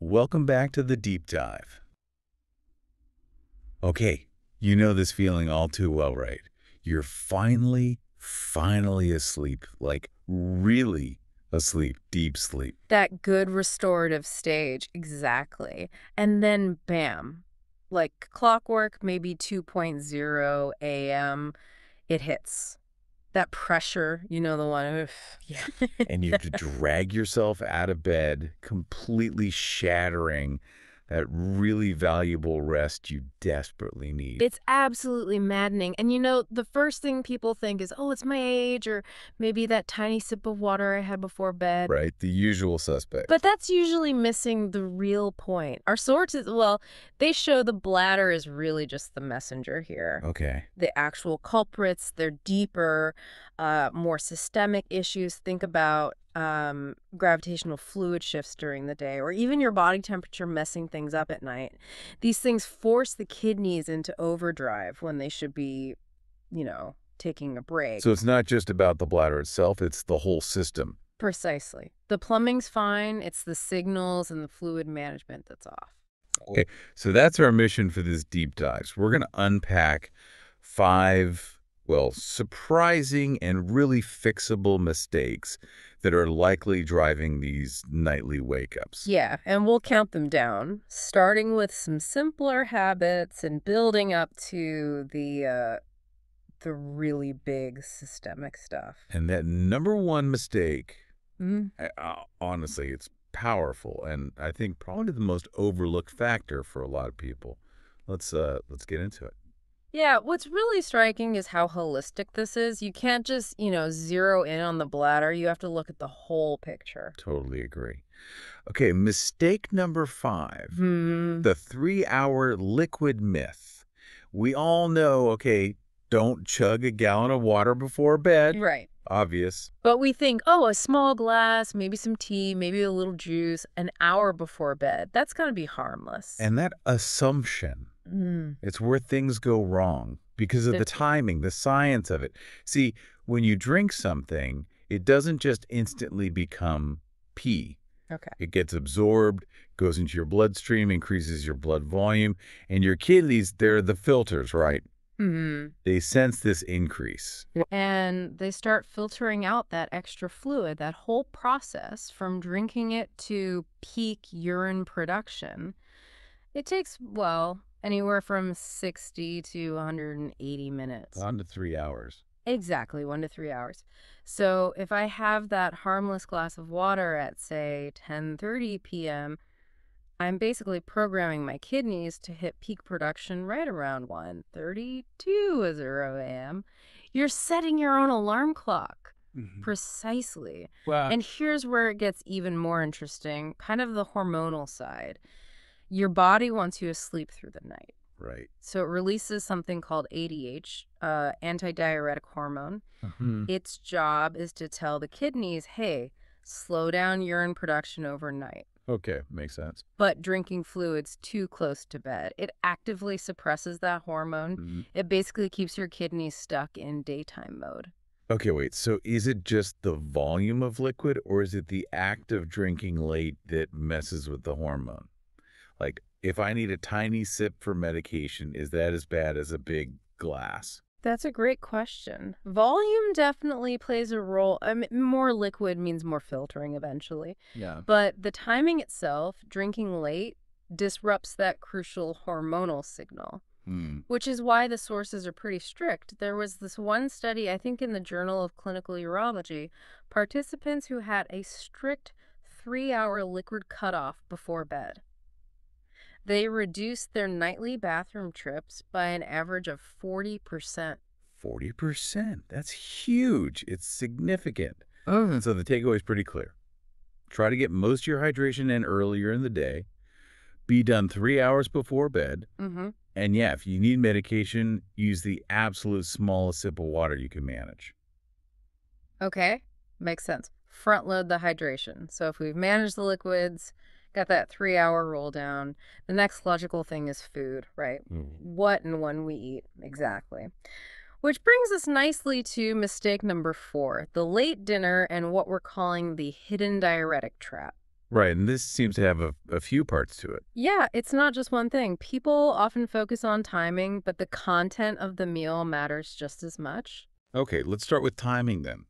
Welcome back to the deep dive. Okay, you know this feeling all too well, right? You're finally asleep, like really asleep, deep sleep. That good restorative stage, exactly. And then bam, like clockwork, maybe 2.0 a.m., it hits. That pressure, you know, the one, oof. Yeah. And you have to drag yourself out of bed, completely shattering that really valuable rest you desperately need. It's absolutely maddening. And you know, the first thing people think is, oh, it's my age, or maybe that tiny sip of water I had before bed. Right? The usual But suspects. that's usually missing the real point. Our sources, well, they show the bladder is really just the messenger here. Okay. The actual culprits, they're deeper, more systemic issues. Think about gravitational fluid shifts during the day, or even your body temperature messing things up at night. These things force the kidneys into overdrive when they should be, taking a break. So it's not just about the bladder itself, it's the whole system. Precisely. The plumbing's fine. It's the signals and the fluid management that's off. Okay, so that's our mission for this deep dive. So we're going to unpack 5, well, surprising and really fixable mistakes that are likely driving these nightly wake-ups. Yeah, and we'll count them down, starting with some simpler habits and building up to the really big systemic stuff. And that number one mistake, Mm. honestly, it's powerful, and I think probably the most overlooked factor for a lot of people. Let's get into it. Yeah, what's really striking is how holistic this is. You can't just, zero in on the bladder. You have to look at the whole picture. Totally agree. Okay, mistake number 5. Hmm. The 3-hour liquid myth. We all know, okay, don't chug a gallon of water before bed. Right. Obvious. But we think, oh, a small glass, maybe some tea, maybe a little juice, an hour before bed. That's going to be harmless. And that assumption, Mm. it's where things go wrong because of the That's timing, the science of it. See, when you drink something, it doesn't just instantly become pee. okay. It gets absorbed, goes into your bloodstream, increases your blood volume, and your kidneys, they're the filters, right? Hmm. They sense this increase. And they start filtering out that extra fluid. That whole process from drinking it to peak urine production, it takes, well, anywhere from 60 to 180 minutes. On to 3 hours. Exactly, 1 to 3 hours. So if I have that harmless glass of water at, say, 10:30 p.m., I'm basically programming my kidneys to hit peak production right around 1:32 a.m. You're setting your own alarm clock. Mhm. Precisely. Well, And here's where it gets even more interesting, kind of the hormonal side. Your body wants you to sleep through the night. right. So it releases something called ADH, antidiuretic hormone. Mhm. Its job is to tell the kidneys, hey, slow down urine production overnight. Okay, makes sense. But drinking fluids too close to bed, it actively suppresses that hormone. Mhm. It basically keeps your kidneys stuck in daytime mode. Okay, wait. So is it just the volume of liquid, or is it the act of drinking late that messes with the hormone? Like, if I need a tiny sip for medication, is that as bad as a big glass? That's a great question. Volume definitely plays a role. I mean, more liquid means more filtering eventually. Yeah. But the timing itself, drinking late, disrupts that crucial hormonal signal, Hmm. which is why the sources are pretty strict. There was this one study, I think in the Journal of Clinical Urology, participants who had a strict 3-hour liquid cutoff before bed. They reduced their nightly bathroom trips by an average of 40%. 40%. That's huge. It's significant. Mm. So the takeaway is pretty clear. Try to get most of your hydration in earlier in the day. Be done 3 hours before bed. Mm-hmm. And yeah, if you need medication, use the absolute smallest sip of water you can manage. Okay, makes sense. Front load the hydration. So if we've managed the liquids, got that 3-hour roll down, the next logical thing is food, right? What and when we eat, exactly. Which brings us nicely to mistake number 4, the late dinner and what we're calling the hidden diuretic trap. Right, and this seems to have a few parts to it. Yeah, it's not just one thing. People often focus on timing, but the content of the meal matters just as much. Okay, let's start with timing then.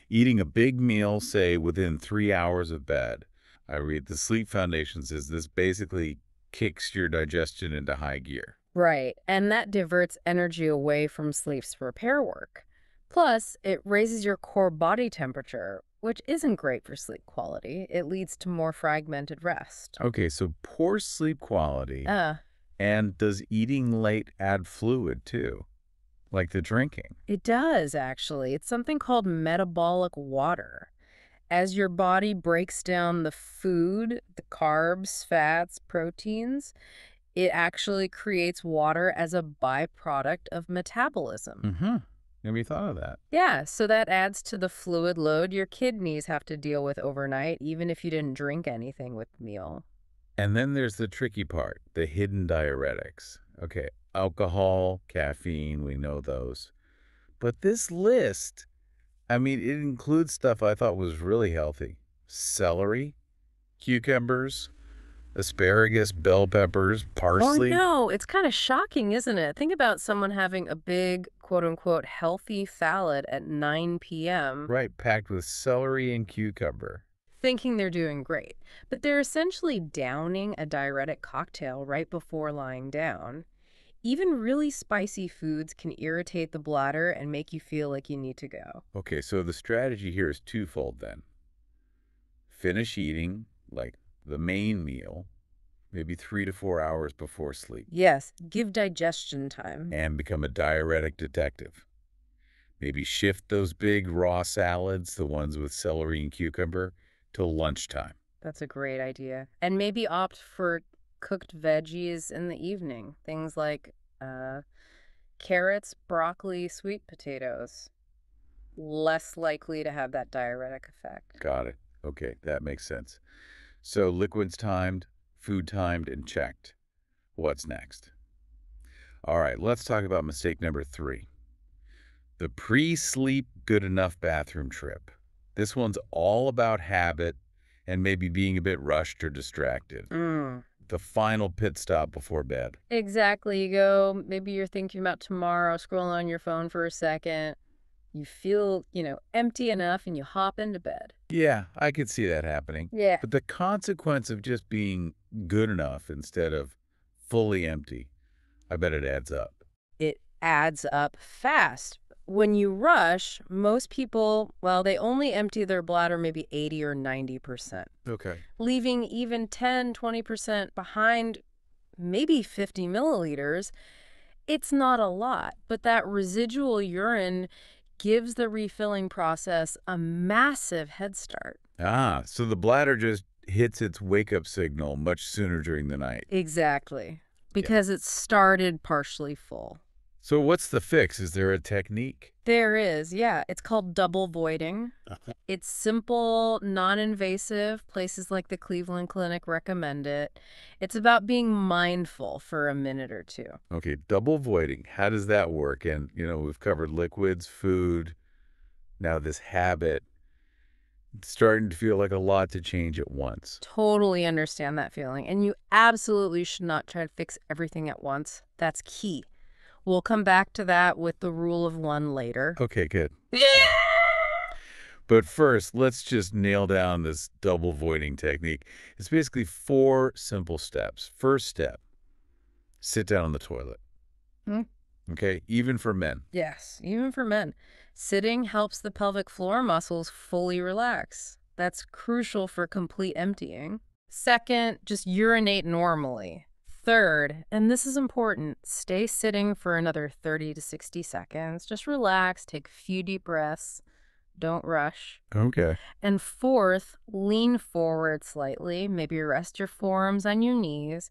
Eating a big meal, say, within 3 hours of bed. I read the Sleep Foundation says this basically kicks your digestion into high gear. Right, and that diverts energy away from sleep's repair work. Plus, it raises your core body temperature, which isn't great for sleep quality. It leads to more fragmented rest. Okay, so poor sleep quality. Uh, And does eating late add fluid too, like the drinking? it does, actually. It's something called metabolic water. As your body breaks down the food, the carbs, fats, proteins, it actually creates water as a byproduct of metabolism. Mm-hmm. Never thought of that. Yeah, so that adds to the fluid load your kidneys have to deal with overnight, even if you didn't drink anything with the meal. And then there's the tricky part, the hidden diuretics. Okay, alcohol, caffeine, we know those. But this list, I mean, it includes stuff I thought was really healthy. Celery, cucumbers, asparagus, bell peppers, Oh, parsley. no, it's kind of shocking, isn't it? Think about someone having a big, quote unquote, healthy salad at 9 p.m., Right, packed with celery and cucumber. thinking they're doing great. But they're essentially downing a diuretic cocktail right before lying down. Even really spicy foods can irritate the bladder and make you feel like you need to go. Okay, so the strategy here is twofold then. Finish eating, like the main meal, maybe 3 to 4 hours before sleep, Yes, give digestion time. and become a diuretic detective. Maybe shift those big raw salads, the ones with celery and cucumber, till lunchtime. That's a great idea. And maybe opt for cooked veggies in the evening. Things like uh, carrots, broccoli, sweet potatoes. Less likely to have that diuretic effect. Got it. Okay, that makes sense. So liquids timed, food timed, and checked. What's next? All right, let's talk about mistake number 3. The pre-sleep good enough bathroom trip. This one's all about habit and maybe being a bit rushed or distracted. Mm. The final pit stop before bed. Exactly. You go, maybe you're thinking about tomorrow, scrolling on your phone for a second. You feel, empty enough and you hop into bed. Yeah, I could see that happening. Yeah. But the consequence of just being good enough instead of fully empty, I bet it adds up. It adds up fast. When you rush, most people, well, they only empty their bladder maybe 80 or 90%, Okay. leaving even 10, 20% behind, maybe 50 milliliters. It's not a lot, but that residual urine gives the refilling process a massive head start. Ah, so the bladder just hits its wake-up signal much sooner during the night. Exactly. Yeah. Because it started partially full. So what's the fix? Is there a technique? There is, yeah. It's called double voiding. It's simple, non-invasive. Places like the Cleveland Clinic recommend it. It's about being mindful for a minute or two. Okay, double voiding. How does that work? And, we've covered liquids, food, now this habit. It's starting to feel like a lot to change at once. Totally understand that feeling. And you absolutely should not try to fix everything at once. That's key. We'll come back to that with the rule of one later. Okay, good. But first, let's just nail down this double voiding technique. It's basically 4 simple steps. First step, sit down on the toilet. Hmm. Okay, even for men. Yes, even for men. Sitting helps the pelvic floor muscles fully relax. That's crucial for complete emptying. Second, just urinate normally. Third, and this is important, stay sitting for another 30 to 60 seconds. Just relax, take a few deep breaths. Don't rush. Okay. And fourth, lean forward slightly. Maybe rest your forearms on your knees.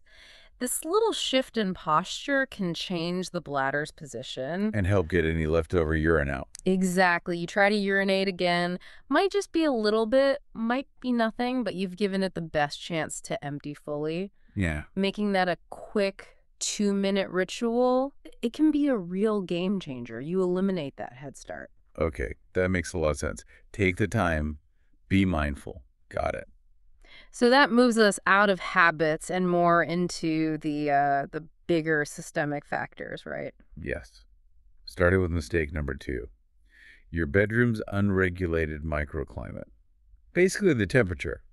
This little shift in posture can change the bladder's position. And help get any leftover urine out. Exactly. You try to urinate again. Might just be a little bit, might be nothing, but you've given it the best chance to empty fully. Yeah. Making that a quick 2-minute ritual, it can be a real game changer. You eliminate that head start. Okay, that makes a lot of sense. Take the time, be mindful. Got it. So that moves us out of habits and more into the bigger systemic factors, right? Yes. Started with mistake number 2. Your bedroom's unregulated microclimate. Basically the temperature.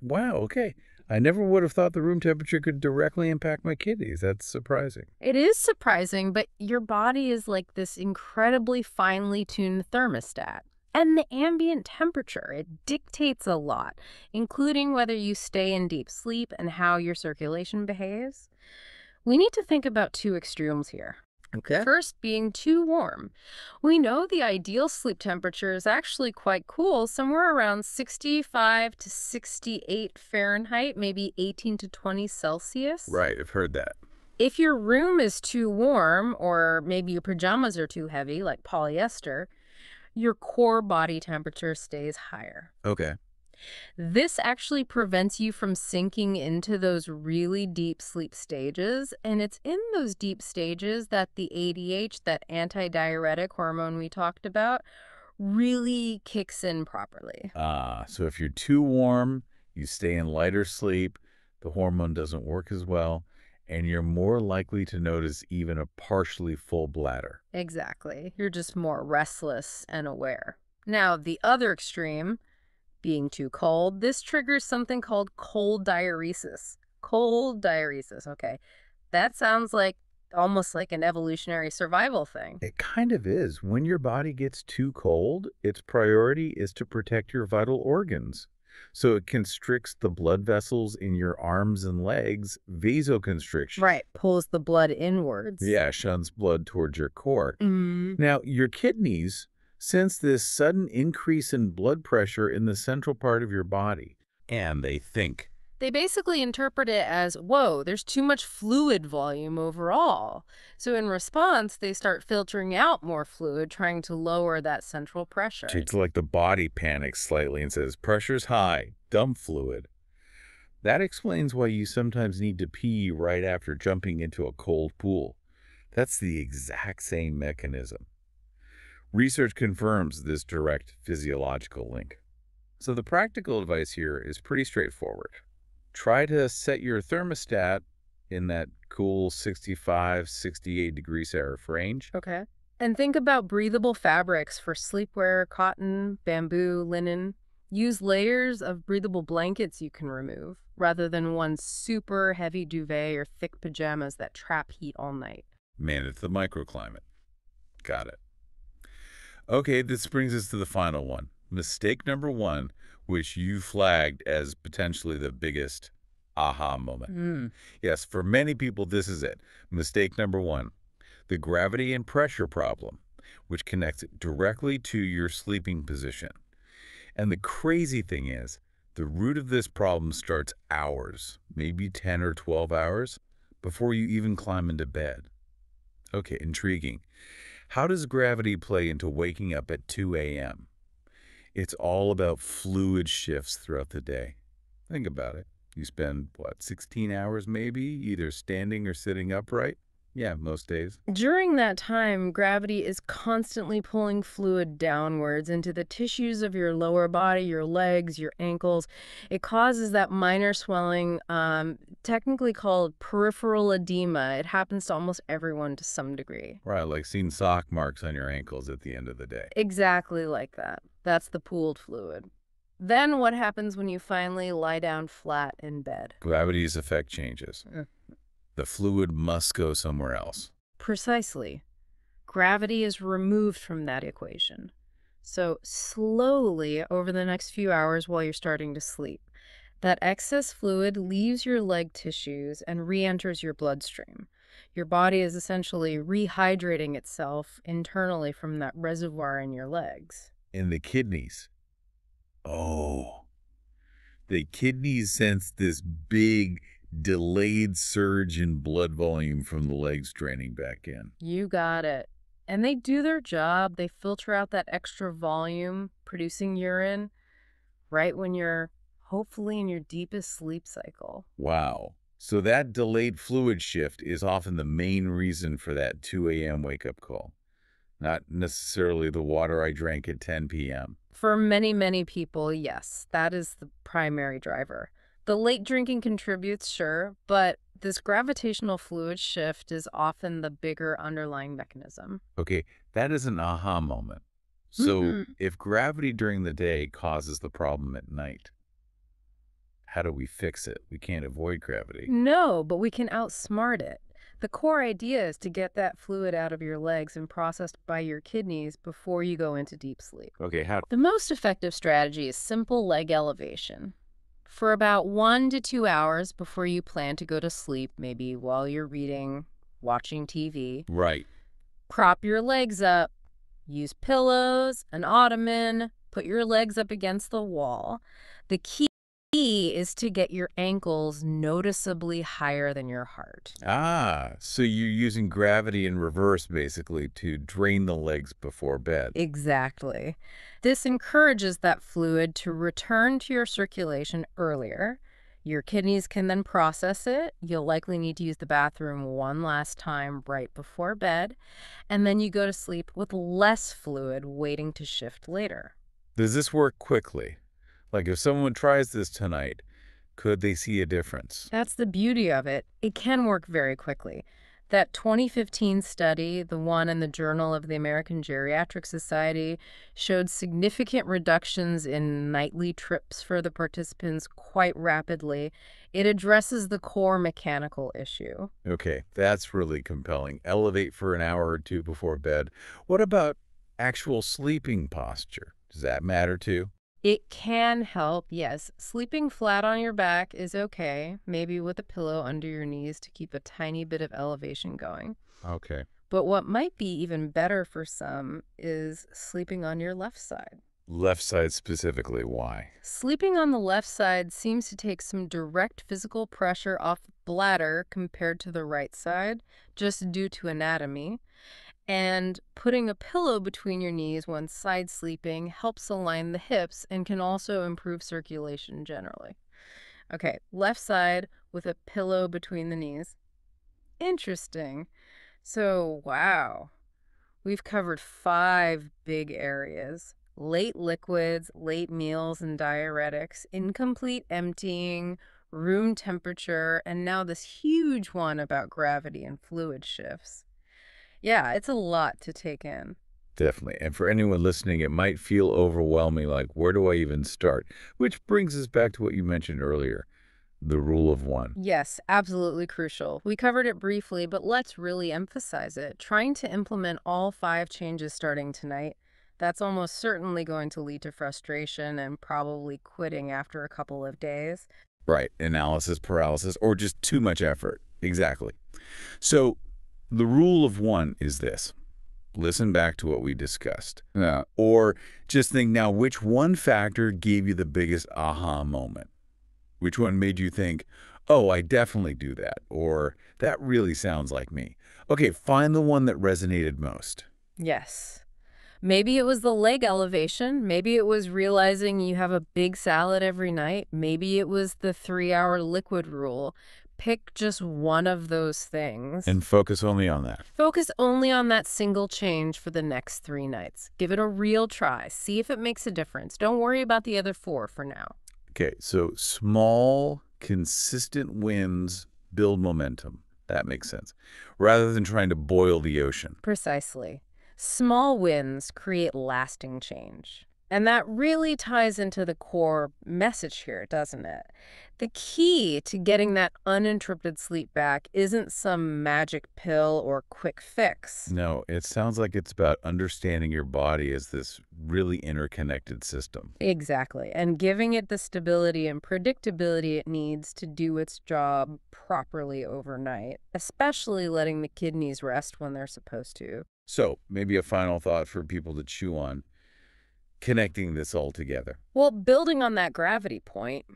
Wow, okay. I never would have thought the room temperature could directly impact my kidneys. That's surprising. It is surprising, but your body is like this incredibly finely tuned thermostat. And the ambient temperature, it dictates a lot, including whether you stay in deep sleep and how your circulation behaves. We need to think about two extremes here. Okay. First, being too warm. We know the ideal sleep temperature is actually quite cool, somewhere around 65 to 68 Fahrenheit, maybe 18 to 20 Celsius. Right, I've heard that. If your room is too warm, or maybe your pajamas are too heavy, like polyester, your core body temperature stays higher. Okay. This actually prevents you from sinking into those really deep sleep stages, and it's in those deep stages that the ADH, that antidiuretic hormone we talked about, really kicks in properly. So if you're too warm, you stay in lighter sleep, the hormone doesn't work as well, and you're more likely to notice even a partially full bladder. Exactly. You're just more restless and aware. Now, the other extreme, being too cold, this triggers something called cold diuresis. Cold diuresis, okay. That sounds like almost like an evolutionary survival thing. It kind of is. When your body gets too cold, its priority is to protect your vital organs. So it constricts the blood vessels in your arms and legs, vasoconstriction. Right, pulls the blood inwards. Yeah, shuns blood towards your core. Mm. Now, your kidneys sense this sudden increase in blood pressure in the central part of your body, and they think, They basically interpret it as, whoa, there's too much fluid volume overall. So in response, they start filtering out more fluid, trying to lower that central pressure. it's like the body panics slightly and says, pressure's high, dump fluid. That explains why you sometimes need to pee right after jumping into a cold pool. That's the exact same mechanism. Research confirms this direct physiological link. So the practical advice here is pretty straightforward. Try to set your thermostat in that cool 65, 68 degrees Celsius range. Okay. And think about breathable fabrics for sleepwear, cotton, bamboo, linen. Use layers of breathable blankets you can remove, rather than one super heavy duvet or thick pajamas that trap heat all night. Manage the microclimate. Got it. Okay, this brings us to the final one. Mistake number 1, which you flagged as potentially the biggest aha moment. Yes, for many people, this is it. Mistake number 1, the gravity and pressure problem, which connects directly to your sleeping position. And the crazy thing is, the root of this problem starts hours, maybe 10 or 12 hours, before you even climb into bed. Okay, intriguing. How does gravity play into waking up at 2 a.m.? It's all about fluid shifts throughout the day. Think about it. You spend, 16 hours maybe, either standing or sitting upright? Yeah, most days. During that time, gravity is constantly pulling fluid downwards into the tissues of your lower body, your legs, your ankles. It causes that minor swelling, technically called peripheral edema. It happens to almost everyone to some degree. Right, like seeing sock marks on your ankles at the end of the day. Exactly like that. That's the pooled fluid. Then what happens when you finally lie down flat in bed? Gravity's effect changes. The fluid must go somewhere else. Precisely. Gravity is removed from that equation. So slowly, over the next few hours while you're starting to sleep, that excess fluid leaves your leg tissues and re-enters your bloodstream. Your body is essentially rehydrating itself internally from that reservoir in your legs. In the kidneys. Oh. The kidneys sense this big, delayed surge in blood volume from the legs draining back in. You got it. And they do their job. They filter out that extra volume, producing urine right when you're hopefully in your deepest sleep cycle. Wow. So that delayed fluid shift is often the main reason for that 2 a.m. wake-up call, not necessarily the water I drank at 10 p.m. For many, many people, yes, that is the primary driver. The late drinking contributes, sure, but this gravitational fluid shift is often the bigger underlying mechanism. Okay, that is an aha moment. So Mm-mm. if gravity during the day causes the problem at night, how do we fix it? We can't avoid gravity. No, but we can outsmart it. The core idea is to get that fluid out of your legs and processed by your kidneys before you go into deep sleep. Okay, how? The most effective strategy is simple leg elevation. For about 1 to 2 hours before you plan to go to sleep, maybe while you're reading, watching TV, Right. prop your legs up. Use pillows, an ottoman, put your legs up against the wall. The key is to get your ankles noticeably higher than your heart. Ah, so you're using gravity in reverse, basically, to drain the legs before bed. Exactly. This encourages that fluid to return to your circulation earlier. Your kidneys can then process it. You'll likely need to use the bathroom one last time right before bed. And then you go to sleep with less fluid waiting to shift later. Does this work quickly? Like if someone tries this tonight, could they see a difference? That's the beauty of it. It can work very quickly. That 2015 study, the one in the Journal of the American Geriatric Society, showed significant reductions in nightly trips for the participants quite rapidly. It addresses the core mechanical issue. Okay, that's really compelling. Elevate for an hour or two before bed. What about actual sleeping posture? Does that matter too? It can help, yes. Sleeping flat on your back is okay, maybe with a pillow under your knees to keep a tiny bit of elevation going. Okay. But what might be even better for some is sleeping on your left side. Left side specifically, why? Sleeping on the left side seems to take some direct physical pressure off the bladder compared to the right side, just due to anatomy. And putting a pillow between your knees when side sleeping helps align the hips and can also improve circulation generally. Okay, left side with a pillow between the knees. Interesting. So, wow. We've covered 5 big areas: late liquids, late meals and diuretics, incomplete emptying, room temperature, and now this huge one about gravity and fluid shifts. Yeah, it's a lot to take in. Definitely. And for anyone listening, it might feel overwhelming, like, where do I even start? Which brings us back to what you mentioned earlier, the rule of one. Yes, absolutely crucial. We covered it briefly, but let's really emphasize it. Trying to implement all 5 changes starting tonight, that's almost certainly going to lead to frustration and probably quitting after a couple of days. Right. Analysis paralysis or just too much effort. Exactly. So the rule of one is this. Listen back to what we discussed. Yeah. Or just think now, which one factor gave you the biggest aha moment? Which one made you think, oh, I definitely do that, or that really sounds like me? Okay, find the one that resonated most. Yes. Maybe it was the leg elevation. Maybe it was realizing you have a big salad every night. Maybe it was the 3-hour liquid rule. Pick just one of those things. And focus only on that. Focus only on that single change for the next 3 nights. Give it a real try. See if it makes a difference. Don't worry about the other 4 for now. Okay, so small, consistent wins build momentum. That makes sense. Rather than trying to boil the ocean. Precisely. Small wins create lasting change. And that really ties into the core message here, doesn't it? The key to getting that uninterrupted sleep back isn't some magic pill or quick fix. No, it sounds like it's about understanding your body as this really interconnected system. Exactly. And giving it the stability and predictability it needs to do its job properly overnight, especially letting the kidneys rest when they're supposed to. So, maybe a final thought for people to chew on, connecting this all together. Well, building on that gravity point,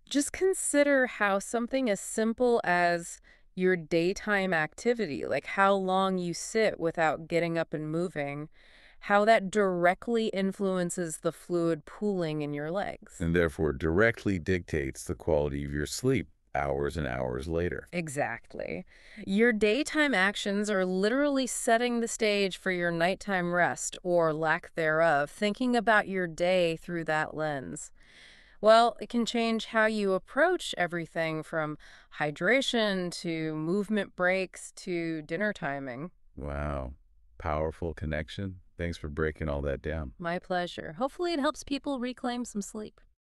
just consider how something as simple as your daytime activity, like how long you sit without getting up and moving, how that directly influences the fluid pooling in your legs. And therefore directly dictates the quality of your sleep. hours and hours later. Exactly. Your daytime actions are literally setting the stage for your nighttime rest or lack thereof, thinking about your day through that lens. Well, it can change how you approach everything from hydration to movement breaks to dinner timing. Wow. Powerful connection. Thanks for breaking all that down. My pleasure. Hopefully, it helps people reclaim some sleep.